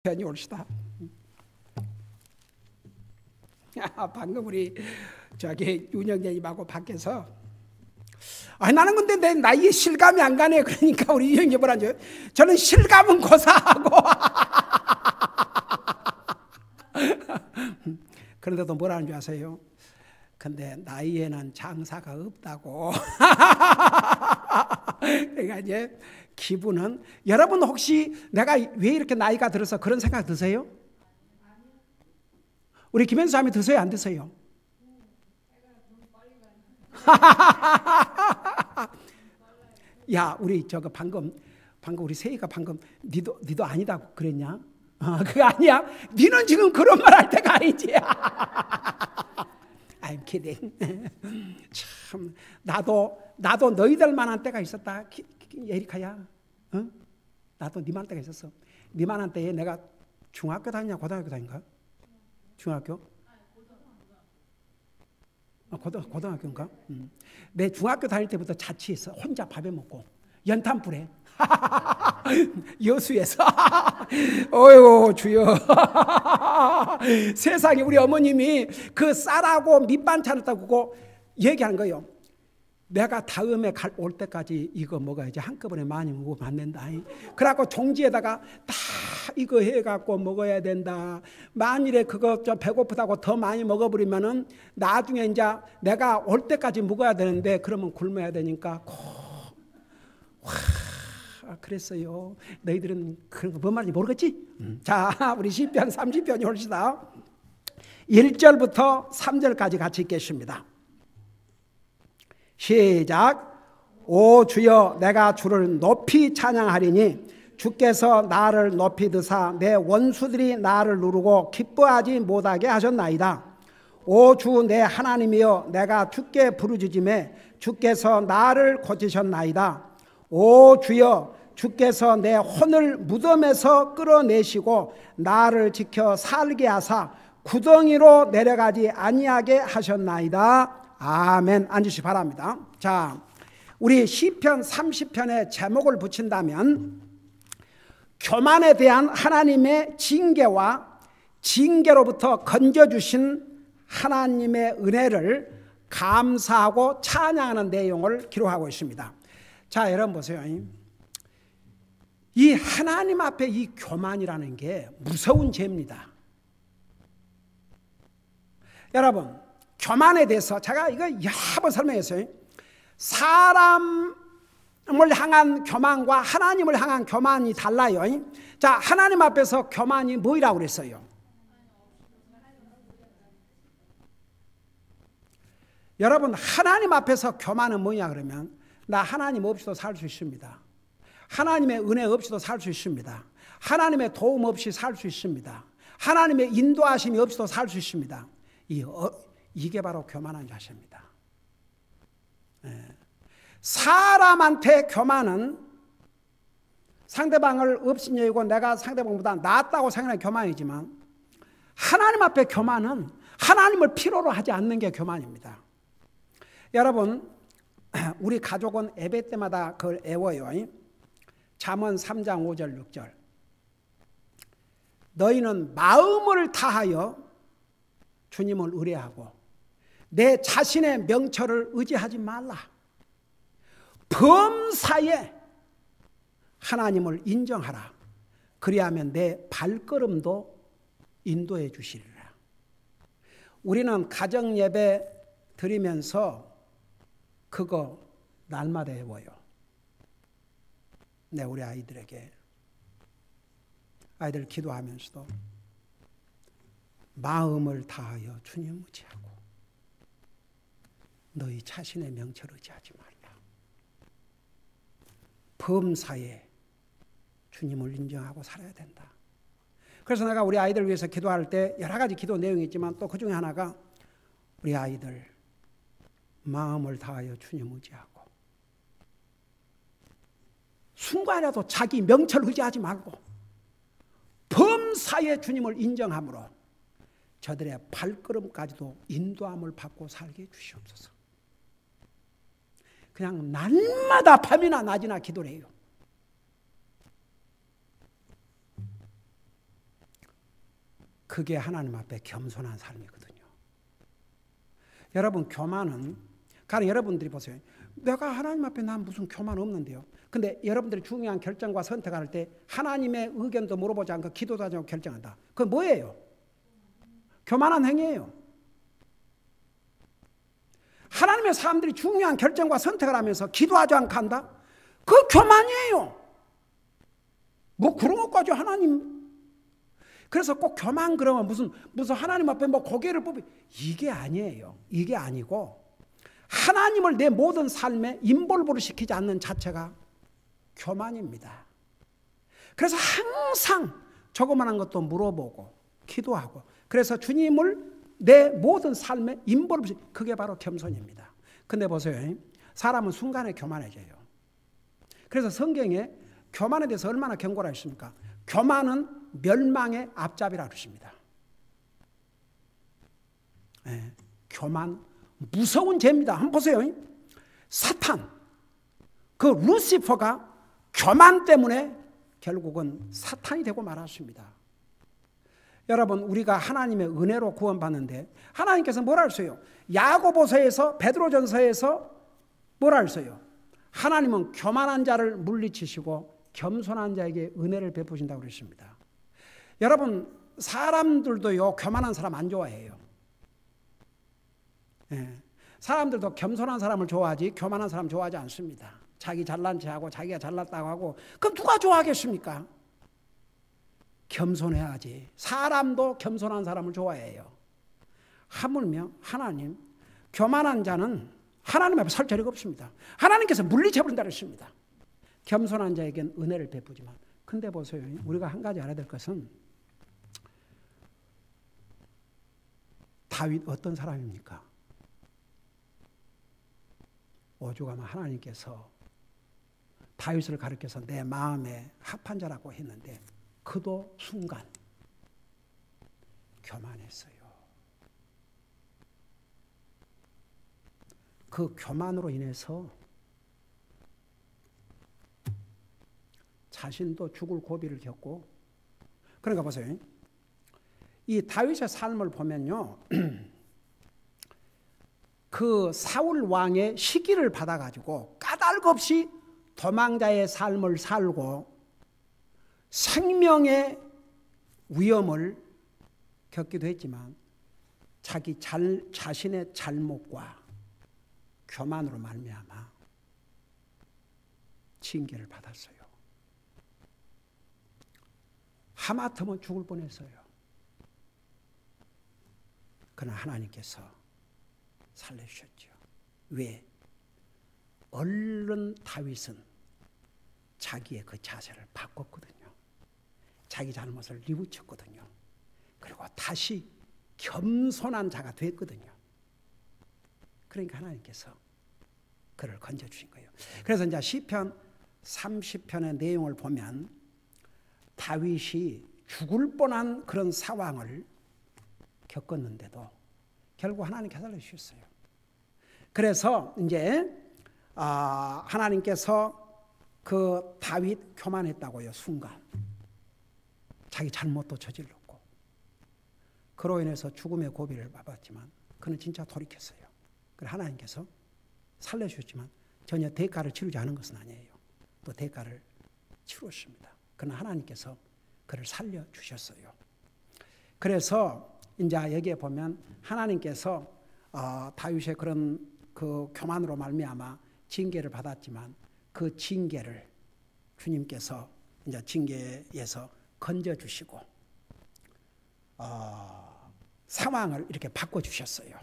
편이 옳시다. 방금 우리 저기 윤영재님하고 밖에서 나는 근데 내 나이에 실감이 안 가네. 그러니까 우리 윤영재 뭐라죠? 저는 실감은 고사하고 그런데도 뭐라는 줄 아세요? 근데 나이에는 장사가 없다고. 그러니까 이제 기분은, 여러분 혹시 내가 왜 이렇게 나이가 들어서 그런 생각 드세요? 우리 김현수 사람이 드세요, 안 드세요? 야, 우리 저거 방금 우리 세희가 방금 니도 아니다고 그랬냐? 그거 아니야? 니는 지금 그런 말 할 때가 아니지. I'm kidding. 참, 나도 너희들만한 때가 있었다. 에리카야, 어? 나도 니만한 때가 있었어. 니만한 때에 내가 중학교 다니냐 고등학교 다닌가? 중학교? 고등학교인가? 내 중학교 다닐 때부터 자취했어. 혼자 밥해 먹고 연탄불에 여수에서. 어휴 주여. 세상에 우리 어머님이 그 쌀하고 밑반찬을 따고 얘기하는 거예요. 내가 다음에 올 때까지 이거 먹어야지, 한꺼번에 많이 먹으면 안 된다. 그래갖고 종지에다가 다 이거 해갖고 먹어야 된다. 만일에 그거 좀 배고프다고 더 많이 먹어버리면은 나중에 이제 내가 올 때까지 먹어야 되는데 그러면 굶어야 되니까 그랬어요. 너희들은 그런 거 뭔 말인지 모르겠지? 자, 우리 시편 30편이 옳시다. 1절부터 3절까지 같이 읽겠습니다. 시작. 오 주여, 내가 주를 높이 찬양하리니 주께서 나를 높이 드사 내 원수들이 나를 누르고 기뻐하지 못하게 하셨나이다. 오 주 내 하나님이여, 내가 주께 부르짖음에 주께서 나를 고치셨나이다. 오 주여, 주께서 내 혼을 무덤에서 끌어내시고 나를 지켜 살게 하사 구덩이로 내려가지 아니하게 하셨나이다. 아멘. 앉으시 바랍니다. 자, 우리 시편 30편의 제목을 붙인다면 교만에 대한 하나님의 징계와 징계로부터 건져주신 하나님의 은혜를 감사하고 찬양하는 내용을 기록하고 있습니다. 자, 여러분 보세요. 이 하나님 앞에 이 교만이라는 게 무서운 죄입니다. 여러분, 교만에 대해서 제가 이거 여러 번 설명했어요. 사람을 향한 교만과 하나님을 향한 교만이 달라요. 자, 하나님 앞에서 교만이 뭐라고 그랬어요? 여러분, 하나님 앞에서 교만은 뭐냐 그러면, 나 하나님 없이도 살 수 있습니다. 하나님의 은혜 없이도 살 수 있습니다. 하나님의 도움 없이 살 수 있습니다. 하나님의 인도하심이 없이도 살 수 있습니다. 이게 바로 교만한 자세입니다. 사람한테 교만은 상대방을 업신여기고 내가 상대방보다 낫다고 생각하는 교만이지만, 하나님 앞에 교만은 하나님을 필요로 하지 않는 게 교만입니다. 여러분, 우리 가족은 예배 때마다 그걸 애워요. 잠언 3장 5절 6절. 너희는 마음을 다하여 주님을 의뢰하고 내 자신의 명철을 의지하지 말라. 범사에 하나님을 인정하라. 그리하면 내 발걸음도 인도해 주시리라. 우리는 가정 예배 드리면서 그거 날마다 해워요. 네, 우리 아이들에게, 아이들 기도하면서도 마음을 다하여 주님 의지하고 너희 자신의 명철 의지하지 말라. 범사에 주님을 인정하고 살아야 된다. 그래서 내가 우리 아이들 위해서 기도할 때 여러 가지 기도 내용이 있지만 또 그 중에 하나가 우리 아이들 마음을 다하여 주님 의지하고 순간이라도 자기 명철 의지하지 말고 범사에 주님을 인정함으로 저들의 발걸음까지도 인도함을 받고 살게 해주시옵소서. 그냥 날마다 밤이나 낮이나 기도를 해요. 그게 하나님 앞에 겸손한 삶이거든요. 여러분, 교만은, 가령 여러분들이 보세요. 내가 하나님 앞에 난 무슨 교만 없는데요. 근데 여러분들이 중요한 결정과 선택할 때 하나님의 의견도 물어보지 않고 기도도 하지 않고 결정한다. 그건 뭐예요? 교만한 행위예요. 하나님의 사람들이 중요한 결정과 선택을 하면서 기도하지 않고 한다? 그 교만이에요. 뭐 그런 것까지 하나님. 그래서 꼭 교만 그러면 무슨 하나님 앞에 뭐 고개를 뽑이, 이게 아니에요. 이게 아니고 하나님을 내 모든 삶에 인볼브를 시키지 않는 자체가 교만입니다. 그래서 항상 조그마한 것도 물어보고 기도하고, 그래서 주님을 내 모든 삶에 인볼브, 그게 바로 겸손입니다. 근데 보세요. 사람은 순간에 교만해져요. 그래서 성경에 교만에 대해서 얼마나 경고를 하십니까? 교만은 멸망의 앞잡이라고 그러십니다. 네, 교만 무서운 죄입니다. 한번 보세요. 사탄, 그 루시퍼가 교만 때문에 결국은 사탄이 되고 말았습니다. 여러분, 우리가 하나님의 은혜로 구원받는데 하나님께서 뭐라 했어요? 야고보서에서, 베드로전서에서 뭐라 했어요? 하나님은 교만한 자를 물리치시고 겸손한 자에게 은혜를 베푸신다고 그랬습니다. 여러분, 사람들도요, 교만한 사람 안 좋아해요. 예. 사람들도 겸손한 사람을 좋아하지 교만한 사람 좋아하지 않습니다. 자기 잘난 체하고 자기가 잘났다고 하고, 그럼 누가 좋아하겠습니까? 겸손해야지. 사람도 겸손한 사람을 좋아해요. 하물며 하나님, 교만한 자는 하나님 앞에 설 자리가 없습니다. 하나님께서 물리쳐버린다 그랬습니다. 겸손한 자에겐 은혜를 베푸지만. 근데 보세요. 우리가 한 가지 알아야 될 것은 다윗 어떤 사람입니까? 오죽하면 하나님께서 다윗을 가르쳐서 내 마음에 합한 자라고 했는데 그도 순간 교만했어요. 그 교만으로 인해서 자신도 죽을 고비를 겪고, 그러니까 보세요. 이 다윗의 삶을 보면요, 그 사울 왕의 시기를 받아가지고 까닭없이 도망자의 삶을 살고 생명의 위험을 겪기도 했지만 자신의 잘못과 교만으로 말미암아 징계를 받았어요. 하마터면 죽을 뻔했어요. 그러나 하나님께서 살려주셨죠. 왜? 얼른 다윗은 자기의 그 자세를 바꿨거든요. 자기 잘못을 뉘우쳤거든요. 그리고 다시 겸손한 자가 됐거든요. 그러니까 하나님께서 그를 건져주신 거예요. 그래서 이제 시편 30편의 내용을 보면 다윗이 죽을 뻔한 그런 상황을 겪었는데도 결국 하나님께서 살려주셨어요. 그래서 이제 하나님께서 그 다윗 교만했다고요. 순간 자기 잘못도 저질렀고 그로 인해서 죽음의 고비를 받았지만 그는 진짜 돌이켰어요. 그래서 하나님께서 살려주셨지만 전혀 대가를 치르지 않은 것은 아니에요. 또 대가를 치렀습니다. 그러나 하나님께서 그를 살려주셨어요. 그래서 이제 여기에 보면 하나님께서 다윗의 그런 그 교만으로 말미암아 징계를 받았지만 그 징계를 주님께서 이제 징계에서 건져주시고 상황을 이렇게 바꿔주셨어요.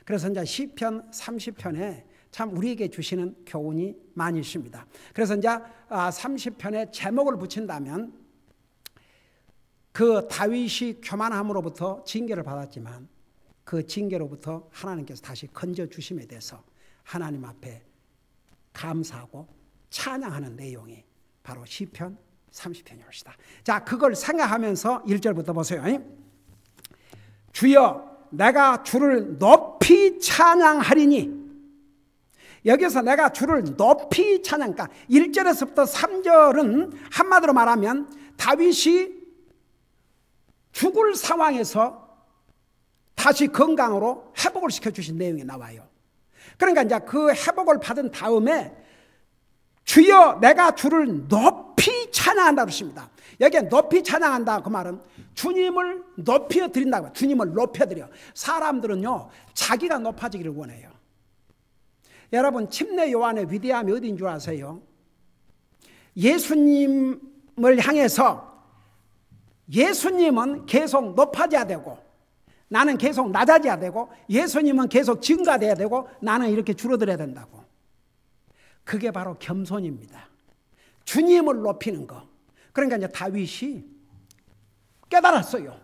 그래서 이제 시편 30편에 참 우리에게 주시는 교훈이 많이 있습니다. 그래서 이제 30편에 제목을 붙인다면 그 다윗이 교만함으로부터 징계를 받았지만 그 징계로부터 하나님께서 다시 건져주심에 대해서 하나님 앞에 감사하고 찬양하는 내용이 바로 시편 30편이옵시다. 자, 그걸 생각하면서 1절부터 보세요. 주여 내가 주를 높이 찬양하리니, 여기서 내가 주를 높이 찬양, 그러니까 1절에서부터 3절은 한마디로 말하면 다윗이 죽을 상황에서 다시 건강으로 회복을 시켜주신 내용이 나와요. 그러니까 이제 그 회복을 받은 다음에 주여 내가 주를 높이 찬양한다 그러십니다. 여기에 높이 찬양한다 그 말은 주님을 높여드린다고. 주님을 높여드려. 사람들은요 자기가 높아지기를 원해요. 여러분 침례 요한의 위대함이 어디인 줄 아세요? 예수님을 향해서 예수님은 계속 높아져야 되고 나는 계속 낮아져야 되고 예수님은 계속 증가돼야 되고 나는 이렇게 줄어들어야 된다고. 그게 바로 겸손입니다. 주님을 높이는 거. 그러니까 이제 다윗이 깨달았어요.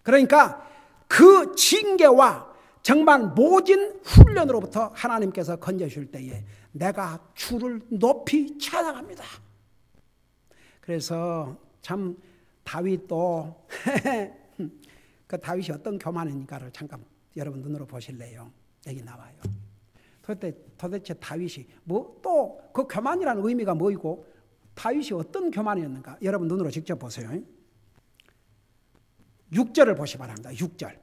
그러니까 그 징계와 정말 모진 훈련으로부터 하나님께서 건져주실 때에 내가 주를 높이 찬양합니다. 그래서 참 다윗도 그 다윗이 어떤 교만인가를 잠깐 여러분 눈으로 보실래요? 여기 나와요. 도대체 다윗이 뭐 또 그 교만이라는 의미가 뭐이고 다윗이 어떤 교만이었는가? 여러분 눈으로 직접 보세요. 6절을 보시 바랍니다. 6절.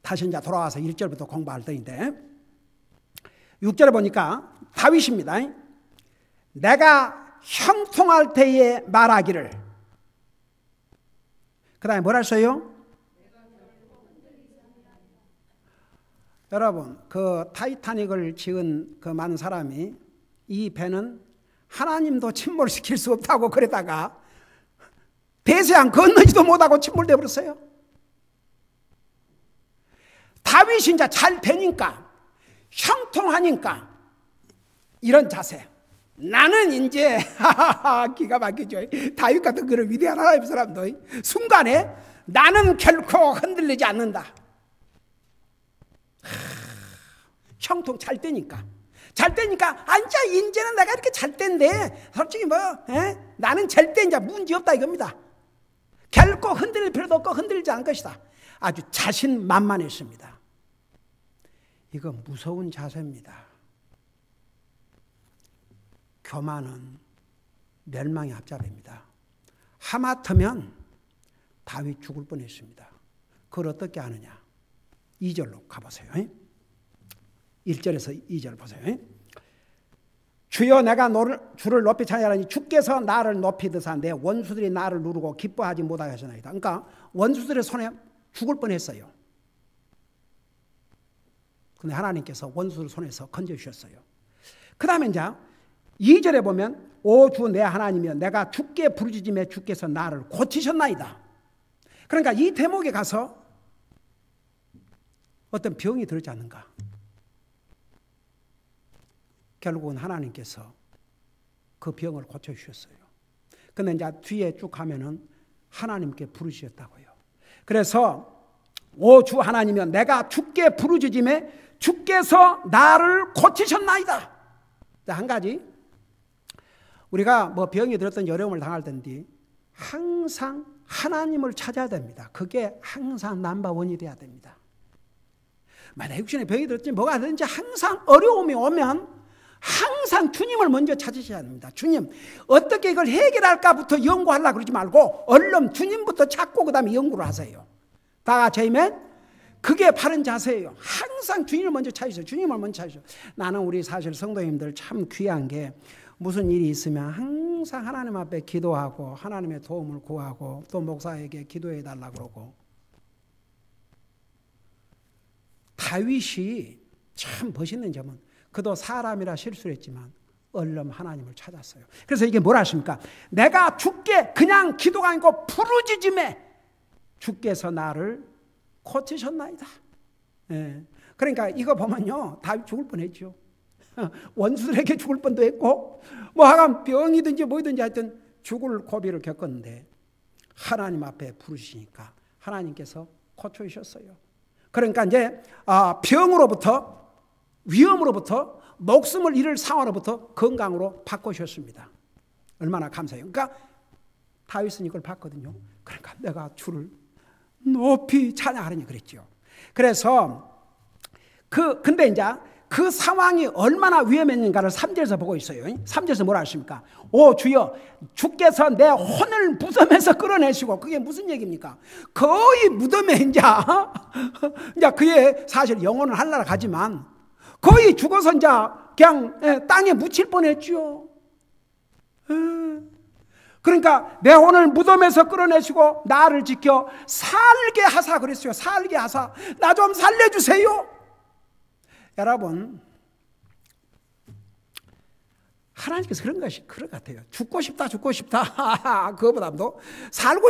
다시 이제 돌아와서 1절부터 공부할 때인데 6절에 보니까 다윗입니다. 내가 형통할 때에 말하기를. 그 다음에 뭐라 했어요? 여러분 그 타이타닉을 지은 그 많은 사람이 이 배는 하나님도 침몰시킬 수 없다고 그러다가 대서양 건너지도 못하고 침몰되어 버렸어요. 다윗이 이제 잘 되니까 형통하니까 이런 자세. 나는 이제 기가 막히죠. 다윗 같은 그런 위대한 하나님의 사람도 순간에 나는 결코 흔들리지 않는다. 형통 잘 되니까 앉아 이제는 내가 이렇게 잘 된데 솔직히 뭐 나는 절대 이제 문제 없다 이겁니다. 결코 흔들릴 필요도 없고 흔들리지 않을 것이다. 아주 자신만만했습니다. 이거 무서운 자세입니다. 교만은 멸망의 앞잡이입니다. 하마터면 다윗 죽을 뻔했습니다. 그걸 어떻게 하느냐? 2절로 가보세요. 1절에서 2절 보세요. 주여 내가 주를 높이 찬양하니 주께서 나를 높이 드사 내 원수들이 나를 누르고 기뻐하지 못하게 하시나이다. 그러니까 원수들의 손에 죽을 뻔했어요. 근데 하나님께서 원수들 손에서 건져주셨어요. 그 다음에 이제 2절에 보면 오 주 내 하나님이여 내가 주께 부르짖음에 주께서 나를 고치셨나이다. 그러니까 이 대목에 가서 어떤 병이 들지 않는가? 결국은 하나님께서 그 병을 고쳐주셨어요. 근데 이제 뒤에 쭉 가면은 하나님께 부르셨다고요. 그래서 오 주 하나님이여 내가 주께 부르짖음에 주께서 나를 고치셨나이다. 한 가지 우리가 뭐 병이 들었던 어려움을 당할 텐데 항상 하나님을 찾아야 됩니다. 그게 항상 넘버원이 돼야 됩니다. 만약 육신에 병이 들었지 뭐가 되든지 항상 어려움이 오면 항상 주님을 먼저 찾으셔야 합니다. 주님 어떻게 이걸 해결할까부터 연구하려고 그러지 말고 얼른 주님부터 찾고 그 다음에 연구를 하세요. 다 같이 아멘? 그게 바른 자세예요. 항상 주님을 먼저 찾으세요. 주님을 먼저 찾으세요. 나는 우리 사실 성도님들 참 귀한 게 무슨 일이 있으면 항상 하나님 앞에 기도하고 하나님의 도움을 구하고 또 목사에게 기도해 달라고 그러고. 다윗이 참 멋있는 점은 그도 사람이라 실수를 했지만 얼른 하나님을 찾았어요. 그래서 이게 뭐라 하십니까? 내가 주께 그냥 기도가 아니고 부르짖음에 주께서 나를 고치셨나이다. 예. 그러니까 이거 보면요 다윗 죽을 뻔했죠. 원수들에게 죽을 뻔도 했고 뭐 하간 병이든지 뭐든지 하여튼 죽을 고비를 겪었는데 하나님 앞에 부르시니까 하나님께서 고쳐주셨어요. 그러니까 이제 병으로부터 위험으로부터 목숨을 잃을 상황으로부터 건강으로 바꾸셨습니다. 얼마나 감사해요. 그러니까 다윗은 이걸 봤거든요. 그러니까 내가 주를 높이 찬양하려니 그랬죠. 그래서 근데 이제 그 상황이 얼마나 위험했는가를 3절에서 보고 있어요. 3절에서 뭐라 하십니까? 오 주여, 주께서 내 혼을 무덤에서 끌어내시고, 그게 무슨 얘기입니까? 거의 무덤에 이제 그의 사실 영혼은 하늘나라 가지만 거의 죽어서 이제 그냥 땅에 묻힐 뻔했죠. 그러니까 내 혼을 무덤에서 끌어내시고 나를 지켜 살게 하사 그랬어요. 살게 하사, 나 좀 살려주세요. 여러분, 하나님께서 그런 것이 그런 것 같아요. 죽고 싶다 그거보다도 살고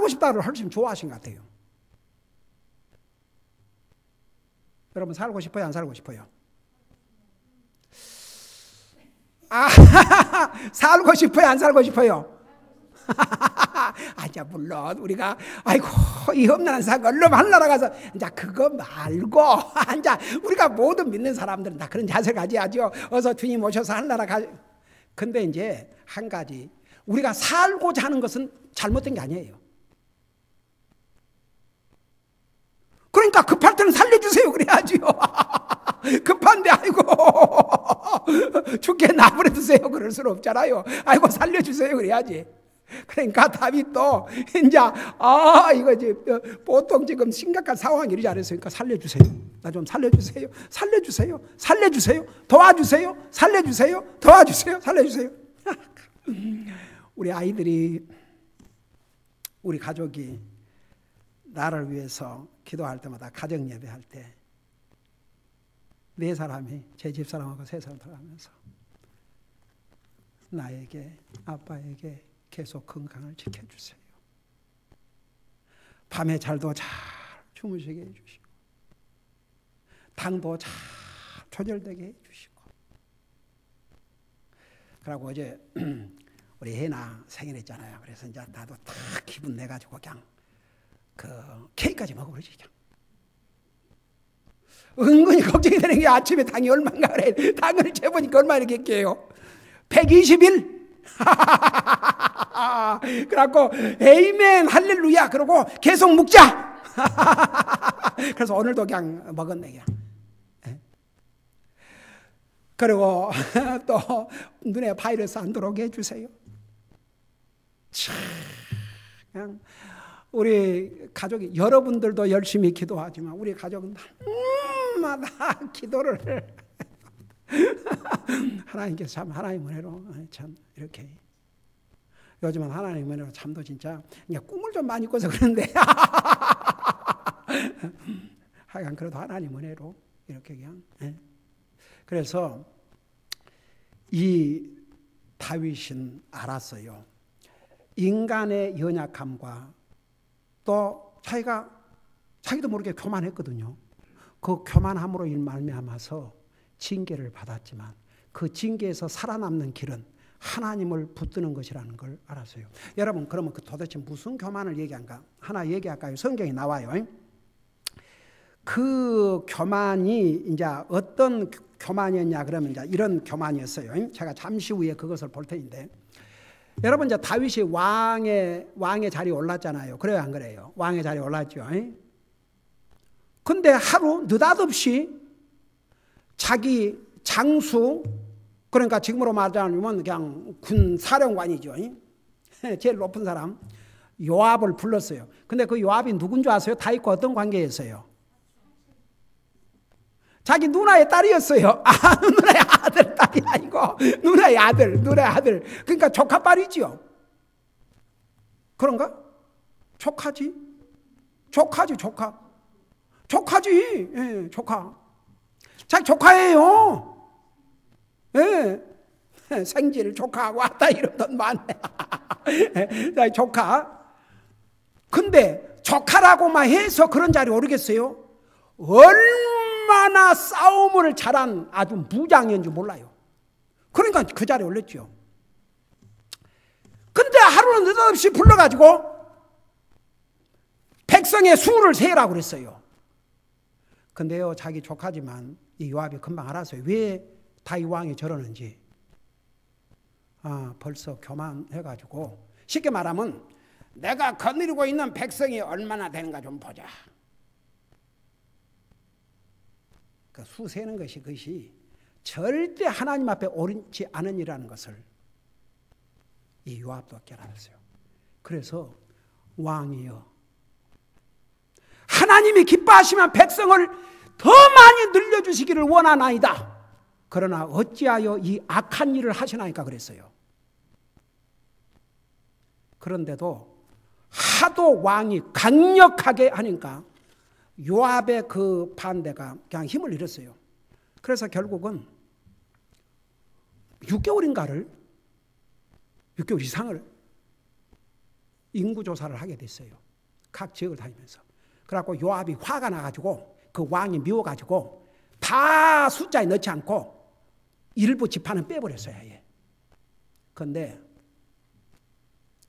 싶다를 훨씬 좋아하신 것 같아요. 여러분, 살고 싶어요, 안 살고 싶어요? 살고 싶어요, 안 살고 싶어요? 자, 물론 우리가 아이고 이 험난한 사람 얼른 하늘나라 가서 이제 그거 말고 이제 우리가 모든 믿는 사람들은 다 그런 자세를 가져야죠. 어서 주님 오셔서 하늘나라 가. 근데 이제 한 가지, 우리가 살고자 하는 것은 잘못된 게 아니에요. 그러니까 급할 때는 살려주세요 그래야지요. 급한데 아이고 죽게 놔버려 두세요 그럴 수는 없잖아요. 아이고 살려주세요 그래야지. 그러니까 다윗도 이제 이거 보통 지금 심각한 상황이 이러지 않았어요. 그러니까 살려주세요. 나 좀 살려주세요. 살려주세요. 살려주세요. 도와주세요. 살려주세요. 도와주세요. 살려주세요. 우리 아이들이, 우리 가족이 나를 위해서 기도할 때마다 가정 예배할 때 네 사람이, 제 집사람하고 세 사람 들어가면서 나에게, 아빠에게 계속 건강을 지켜주세요. 밤에 잘도 잘 주무시게 해주시고 당도 잘 조절되게 해주시고. 그러고 어제 우리 혜나 생일했잖아요. 그래서 이제 나도 다 기분 내가지고 그냥 그 케이크까지 먹어버리지. 그냥 은근히 걱정이 되는 게 아침에 당이 얼마인가 그래. 당을 재보니까 얼마 이렇게 깨요. 121. 그래갖고 에이멘 할렐루야 그러고 계속 묵자. 그래서 오늘도 그냥 먹었네 그냥. 그리고 또 눈에 바이러스 안 들어오게 해주세요. 그냥 우리 가족이, 여러분들도 열심히 기도하지만 우리 가족은 날마다 기도를 하나님께서 참 하나님 은혜로 참 이렇게, 요즘은 하나님 은혜로 잠도 진짜 그냥 꿈을 좀 많이 꿔서 그런데 하여간 그래도 하나님 은혜로 이렇게 그냥. 그래서 이 다윗은 알았어요. 인간의 연약함과 또 자기도 모르게 교만했거든요. 그 교만함으로 말미암아서 징계를 받았지만 그 징계에서 살아남는 길은 하나님을 붙드는 것이라는 걸 알았어요. 여러분, 그러면 그 도대체 무슨 교만을 얘기한가? 하나 얘기할까요? 성경에 나와요. 그 교만이 이제 어떤 교만이었냐 그러면 이제 이런 교만이었어요. 제가 잠시 후에 그것을 볼 텐데, 여러분 이제 다윗이 왕의 자리에 올랐잖아요. 그래요, 안 그래요? 왕의 자리에 올랐죠. 근데 하루 느닷없이 자기 장수, 그러니까 지금으로 말하자면 그냥 군 사령관이죠. 제일 높은 사람 요압을 불렀어요. 근데 그 요압이 누군 줄 아세요? 다윗과 어떤 관계였어요? 자기 누나의 딸이었어요. 누나의 아들, 딸이 아니고 누나의 아들. 그러니까 조카빨이지요. 그런가? 조카지. 조카지. 예, 조카. 자기 조카예요. 예. 생질 조카하고 왔다 이러던 만에. 자기 조카. 근데 조카라고만 해서 그런 자리에 오르겠어요? 얼마나 싸움을 잘한 아주 무장이었는지 몰라요. 그러니까 그 자리에 올렸죠. 근데 하루는 느닷없이 불러가지고 백성의 수를 세라고 그랬어요. 근데요, 자기 조카지만 이 요압이 금방 알았어요. 왜 다윗 왕이 저러는지. 벌써 교만해가지고, 쉽게 말하면 내가 거느리고 있는 백성이 얼마나 되는가 좀 보자. 그 수세는 것이 절대 하나님 앞에 옳지 않은 일이라는 것을 이 요압도 깨달았어요. 그래서 왕이여, 하나님이 기뻐하시면 백성을 더 많이 늘려주시기를 원하나이다. 그러나 어찌하여 이 악한 일을 하시나이까 그랬어요. 그런데도 하도 왕이 강력하게 하니까 요압의 그 반대가 그냥 힘을 잃었어요. 그래서 결국은 6개월 이상을 인구조사를 하게 됐어요. 각 지역을 다니면서. 그래갖고 요압이 화가 나가지고 그 왕이 미워가지고 다 숫자에 넣지 않고 일부 지파는 빼버렸어요. 아예. 그런데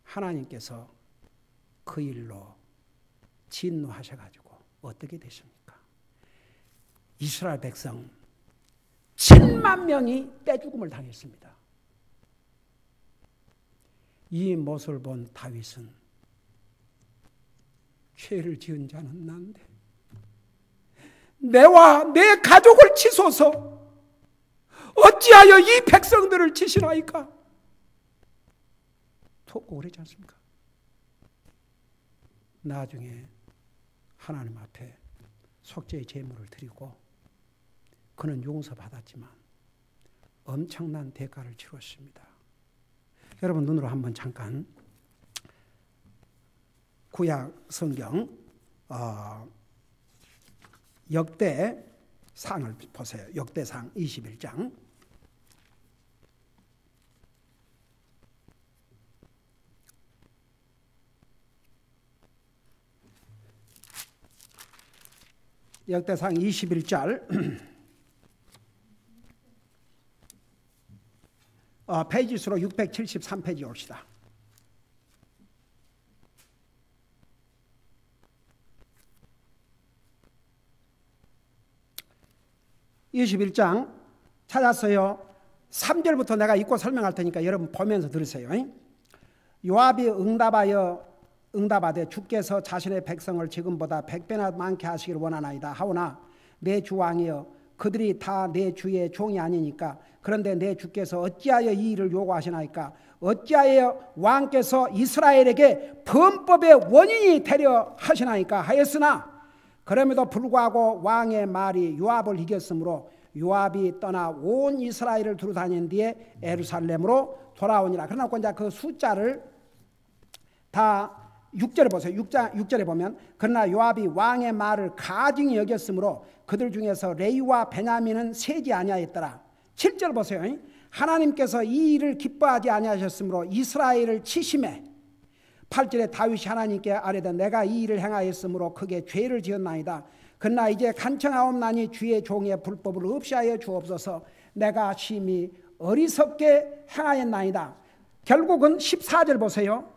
하나님께서 그 일로 진노하셔가지고 어떻게 되십니까? 이스라엘 백성 7만 명이 떼죽음을 당했습니다. 이 모습을 본 다윗은 죄를 지은 자는 난데 내와 내 가족을 치소서 어찌하여 이 백성들을 치시나이까? 토고 그러지 않습니까? 나중에 하나님 앞에 속죄의 제물을 드리고 그는 용서받았지만 엄청난 대가를 치렀습니다. 여러분 눈으로 한번 잠깐 구약 성경 역대상을 보세요. 역대상 21장. 역대상 21절 페이지 수로 673페이지 옵시다. (21장) 찾았어요. 3절부터 내가 읽고 설명할 테니까 여러분 보면서 들으세요. 요압이 응답하되 주께서 자신의 백성을 지금보다 100배나 많게 하시기를 원하나이다 하오나 내 주 왕이여 그들이 다 내 주의 종이 아니니까 그런데 내 주께서 어찌하여 이 일을 요구하시나이까? 어찌하여 왕께서 이스라엘에게 범법의 원인이 되려 하시나이까 하였으나 그럼에도 불구하고 왕의 말이 요압을 이겼으므로 요압이 떠나 온 이스라엘을 두루 다닌 뒤에 예루살렘으로 돌아오니라. 그러나 이제 그 숫자를 다 6절에 보세요. 6절에 보면 그러나 요압이 왕의 말을 가증히 여겼으므로 그들 중에서 레위와 베냐민은 세지 아니하였더라. 7절 보세요. 하나님께서 이 일을 기뻐하지 아니하셨으므로 이스라엘을 치심해 8절에 다윗이 하나님께 아뢰되 내가 이 일을 행하였으므로 크게 죄를 지었나이다. 그러나 이제 간청하옵나니 주의 종의 불법을 없이 하여 주옵소서. 내가 심히 어리석게 행하였나이다. 결국은 14절 보세요.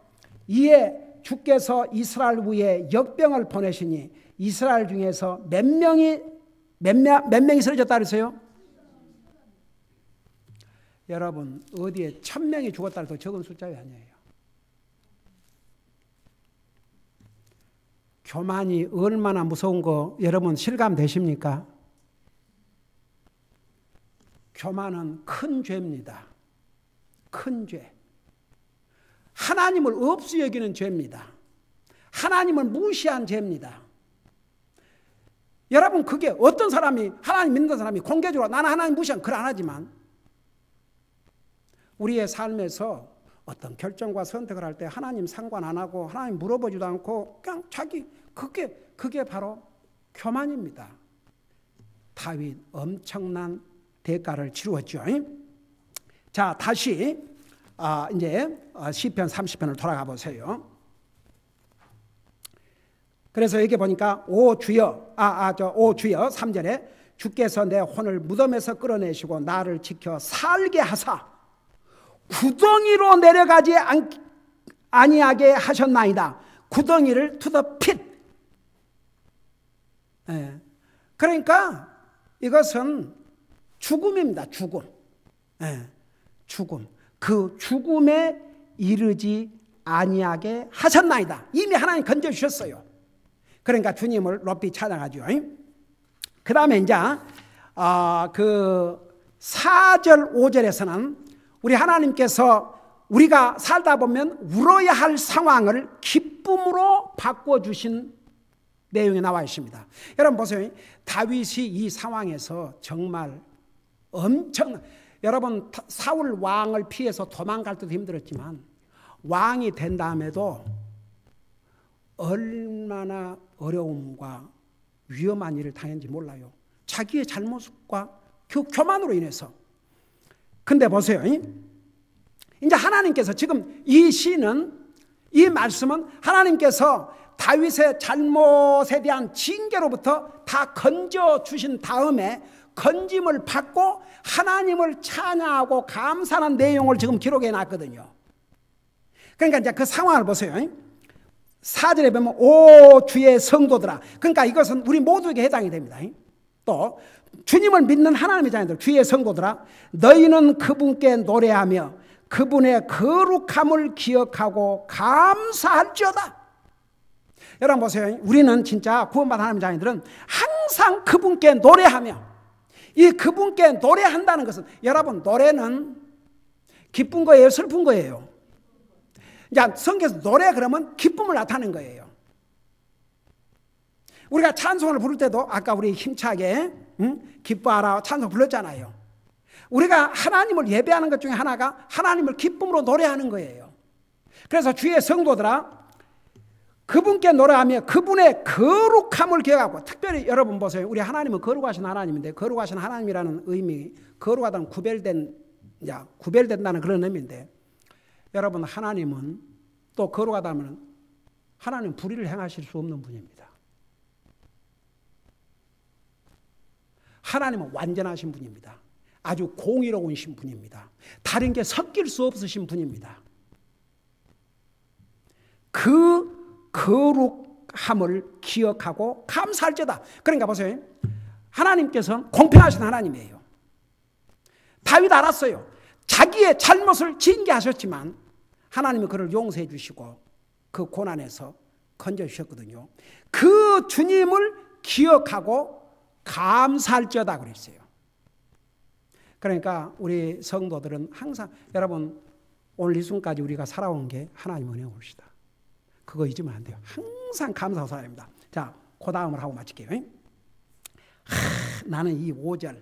이에 주께서 이스라엘 위에 역병을 보내시니 이스라엘 중에서 몇 명이 쓰러졌다 그랬어요? 여러분 어디에 1000명이 죽었다 해도 적은 숫자가 아니에요. 교만이 얼마나 무서운 거 여러분 실감되십니까? 교만은 큰 죄입니다. 큰 죄. 하나님을 없이 여기는 죄입니다. 하나님을 무시한 죄입니다. 여러분 그게 어떤 사람이 하나님 믿는 사람이 공개적으로 나는 하나님 무시한 글 안 하지만 우리의 삶에서 어떤 결정과 선택을 할 때 하나님 상관 안 하고 하나님 물어보지도 않고 그냥 자기 그게 바로 교만입니다. 다윗 엄청난 대가를 치루었죠. 자 다시 이제 시편 30편을 돌아가 보세요. 그래서 여기 보니까 오 주여 3절에 주께서 내 혼을 무덤에서 끌어내시고 나를 지켜 살게 하사 구덩이로 내려가지 아니하게 하셨나이다. 구덩이를 to the pit. 그러니까 이것은 죽음입니다. 죽음. 죽음. 그 죽음에 이르지 아니하게 하셨나이다. 이미 하나님 건져주셨어요. 그러니까 주님을 높이 찬양하죠. 그 다음에 이제 그 4절 5절에서는 우리 하나님께서 우리가 살다 보면 울어야 할 상황을 기쁨으로 바꿔주신 내용이 나와 있습니다. 여러분 보세요. 다윗이 이 상황에서 정말 여러분 사울 왕을 피해서 도망갈 때도 힘들었지만 왕이 된 다음에도 얼마나 어려움과 위험한 일을 당했는지 몰라요. 자기의 잘못과 교만으로 인해서. 근데 보세요. 이제 하나님께서 지금 이 시는, 이 말씀은 하나님께서 다윗의 잘못에 대한 징계로부터 다 건져 주신 다음에 건짐을 받고 하나님을 찬양하고 감사하는 내용을 지금 기록해 놨거든요. 그러니까 이제 그 상황을 보세요. 4절에 보면 오 주의 성도들아. 그러니까 이것은 우리 모두에게 해당이 됩니다. 또 주님을 믿는 하나님의 자녀들, 주의 성도들아, 너희는 그분께 노래하며 그분의 거룩함을 기억하고 감사할지어다. 여러분 보세요. 우리는 진짜 구원받은 하나님의 자녀들은 항상 그분께 노래하며, 이 그분께 노래한다는 것은, 여러분 노래는 기쁜 거예요, 슬픈 거예요? 이제 성경에서 노래 그러면 기쁨을 나타내는 거예요. 우리가 찬송을 부를 때도 아까 우리 힘차게 기뻐하라 찬송 불렀잖아요. 우리가 하나님을 예배하는 것 중에 하나가 하나님을 기쁨으로 노래하는 거예요. 그래서 주의 성도들아, 그분께 노래하며 그분의 거룩함을 기억하고, 특별히 여러분 보세요. 우리 하나님은 거룩하신 하나님인데, 거룩하신 하나님이라는 의미, 거룩하다는 구별된다는 그런 의미인데, 여러분 하나님은 또 거룩하다면 하나님은 불의를 행하실 수 없는 분입니다. 하나님은 완전하신 분입니다. 아주 공의로우신 분입니다. 다른 게 섞일 수 없으신 분입니다. 그 거룩함을 기억하고 감사할지어다. 그러니까 보세요. 하나님께서는 공평하신 하나님이에요. 다윗 알았어요. 자기의 잘못을 징계하셨지만 하나님이 그를 용서해 주시고 그 고난에서 건져주셨거든요. 그 주님을 기억하고 감사할지어다 그랬어요. 그러니까 우리 성도들은 항상, 여러분 오늘 이 순간까지 우리가 살아온 게 하나님 은혜 옵시다. 그거 잊으면 안 돼요. 항상 감사하고 살아야 합니다. 자, 그 다음을 하고 마칠게요. 나는 이 5절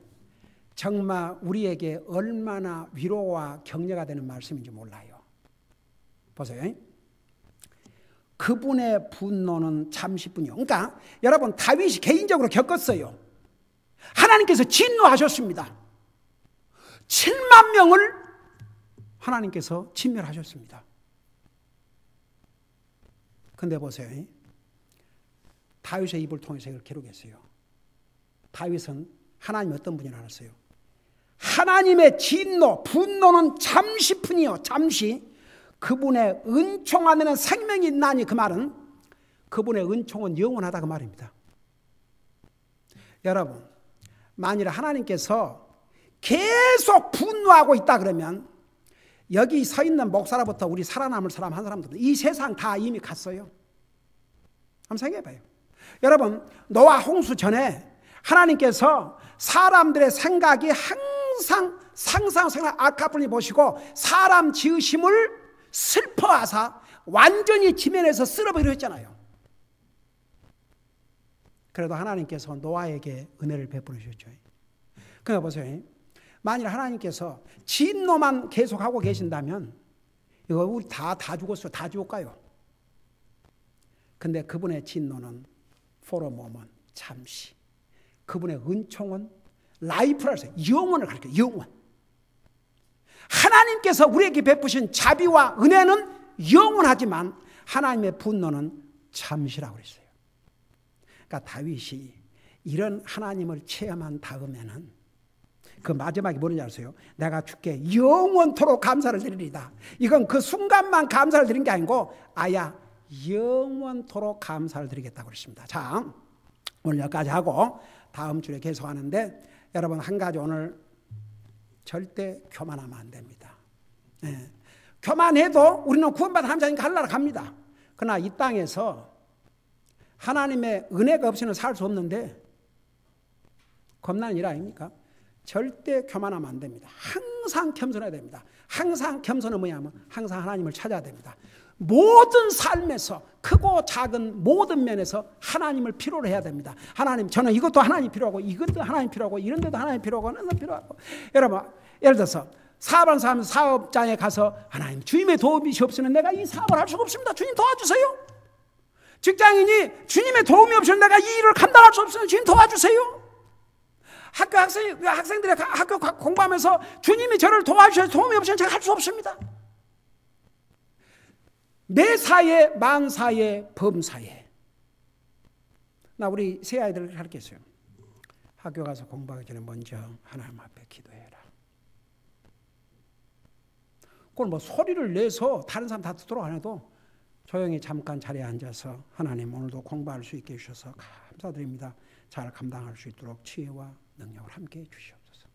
정말 우리에게 얼마나 위로와 격려가 되는 말씀인지 몰라요. 보세요. 그분의 분노는 잠시뿐이요. 그러니까 여러분 다윗이 개인적으로 겪었어요. 하나님께서 진노하셨습니다. 7만 명을 하나님께서 진멸하셨습니다. 근데 보세요. 다윗의 입을 통해서 이걸 기록했어요. 다윗은 하나님이 어떤 분인지 알았어요. 하나님의 진노, 분노는 잠시뿐이요. 잠시. 그분의 은총 안에는 생명이 있나니, 그 말은 그분의 은총은 영원하다 그 말입니다. 여러분, 만일 하나님께서 계속 분노하고 있다 그러면 여기 서 있는 목사로부터 우리 살아남을 사람 한 사람도 이 세상 다 이미 갔어요. 한번 생각해 봐요. 여러분, 노아 홍수 전에 하나님께서 사람들의 생각이 항상 상상 악화분이 보시고 사람 지으심을 슬퍼하사 완전히 지면에서 쓸어버리려 했잖아요. 그래도 하나님께서 노아에게 은혜를 베풀어 주셨죠. 그러니까 보세요. 만일 하나님께서 진노만 계속하고 계신다면 이거 우리 다 죽었어요. 다 지옥 가요. 근데 그분의 진노는 for a moment, 잠시. 그분의 은총은 라이프라서 영원을 가르쳐요. 영원. 하나님께서 우리에게 베푸신 자비와 은혜는 영원하지만 하나님의 분노는 잠시라고 그랬어요. 그러니까 다윗이 이런 하나님을 체험한 다음에는 그 마지막에 뭐는지 아세요? 내가 주께 영원토록 감사를 드리리다. 이건 그 순간만 감사를 드린 게 아니고 아야 영원토록 감사를 드리겠다고 그랬습니다. 자, 오늘 여기까지 하고 다음 주에 계속하는데, 여러분 한 가지 오늘 절대 교만하면 안 됩니다. 예. 교만해도 우리는 구원받은 함자니까 하늘나라 갑니다. 그러나 이 땅에서 하나님의 은혜가 없이는 살 수 없는데 겁나는 일 아닙니까? 절대 교만하면 안 됩니다. 항상 겸손해야 됩니다. 항상 겸손은 뭐냐면 항상 하나님을 찾아야 됩니다. 모든 삶에서 크고 작은 모든 면에서 하나님을 필요로 해야 됩니다. 하나님, 저는 이것도 하나님 필요하고 이것도 하나님 필요하고 이런 데도 하나님 필요하고 하나님 필요하고. 여러분, 예를 들어서 사업하는 사람 사업장에 가서 하나님 주님의 도움이 없으면 내가 이 사업을 할 수가 없습니다. 주님 도와주세요. 직장인이 주님의 도움이 없으면 내가 이 일을 감당할 수 없으면 주님 도와주세요. 학생들이 학교 공부하면서 주님이 저를 도와주셔서 도움이 없으면 제가 할 수 없습니다. 매사에 만사에 범사에. 나 우리 새 아이들을 가르쳤어요. 학교 가서 공부하기 전에 먼저 하나님 앞에 기도해라. 그걸 뭐 소리를 내서 다른 사람 다 듣도록 안 해도 조용히 잠깐 자리에 앉아서 하나님 오늘도 공부할 수 있게 해주셔서 감사드립니다. 잘 감당할 수 있도록 지혜와 능력을 함께 해 주시옵소서.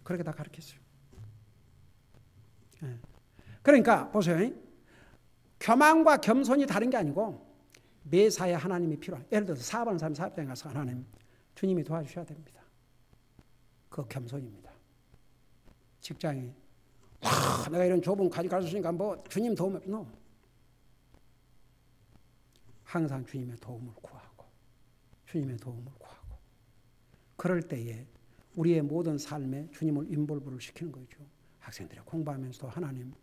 그렇게 다 가르쳤어요. 네. 그러니까 보세요. 교만과 겸손이 다른 게 아니고 매사에 하나님이 필요한. 예를 들어서 사업하는 사람이 사업장에 가서 하나님 주님이 도와주셔야 됩니다. 그거 겸손입니다. 직장에 내가 이런 좁은 가지고 갈 수 있으니까 뭐 주님 도움 없노. 항상 주님의 도움을 구하고 주님의 도움을 구하고 그럴 때에 우리의 모든 삶에 주님을 인볼브를 시키는 거죠. 학생들이 공부하면서도 하나님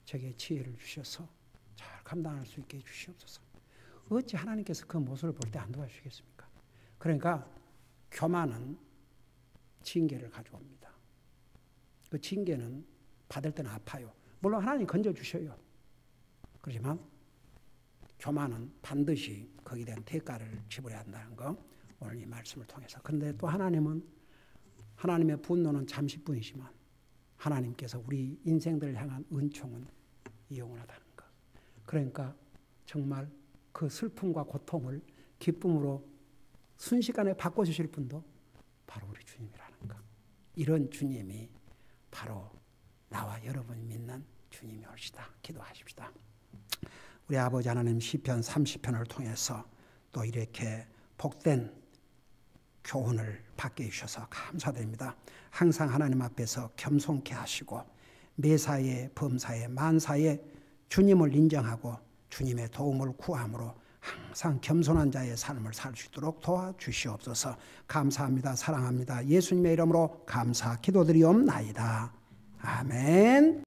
제게 지혜를 주셔서 잘 감당할 수 있게 해주시옵소서. 어찌 하나님께서 그 모습을 볼 때 안 도와주시겠습니까? 그러니까 교만은 징계를 가져옵니다. 그 징계는 받을 때는 아파요. 물론 하나님 건져주셔요. 그렇지만 교만은 반드시 거기에 대한 대가를 지불해야 한다는 거 오늘 이 말씀을 통해서. 그런데 또 하나님은 하나님의 분노는 잠시뿐이지만 하나님께서 우리 인생들을 향한 은총은 영원하다는 것. 그러니까 정말 그 슬픔과 고통을 기쁨으로 순식간에 바꿔주실 분도 바로 우리 주님이라는 것. 이런 주님이 바로 나와 여러분이 믿는 주님이 올시다. 기도하십시다. 우리 아버지 하나님 시편 30편을 통해서 또 이렇게 복된 교훈을 받게 해주셔서 감사드립니다. 항상 하나님 앞에서 겸손케 하시고 매사에 범사에 만사에 주님을 인정하고 주님의 도움을 구함으로 항상 겸손한 자의 삶을 살 수 있도록 도와주시옵소서. 감사합니다. 사랑합니다. 예수님의 이름으로 감사 기도드리옵나이다. 아멘.